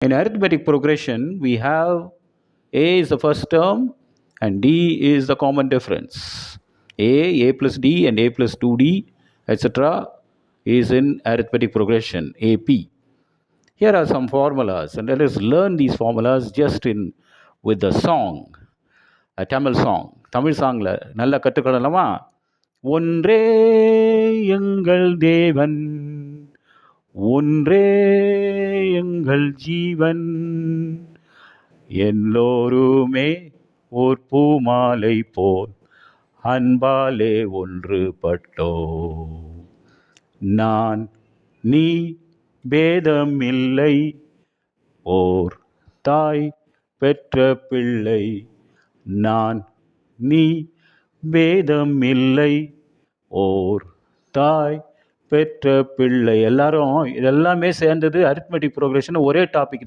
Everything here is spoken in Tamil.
In arithmetic progression, we have A is the first term and D is the common difference. A plus D and A plus 2D, etc. is in arithmetic progression, AP. Here are some formulas, and let us learn these formulas just with the song, a Tamil song. Tamil சாங்கில் நல்லா கற்றுக்கொள்ளலாமா? ஒன்றே எங்கள் தேவன், ஒன்றே எங்கள் ஜீவன், எல்லோருமே ஓர் பூமாலை போல் அன்பாலே ஒன்றுபட்டோ. நான் நீ பேதமில்லை, ஓர் தாய் பெற்ற பிள்ளை. நான் நீ பேதமில்லை, ஓர் தாய் பெற்ற பிள்ளை. எல்லாரும் இதெல்லாமே சேர்ந்தது அரித்மெட்டிக் ப்ரோக்ரஷன் ஒரே டாபிக் தான்.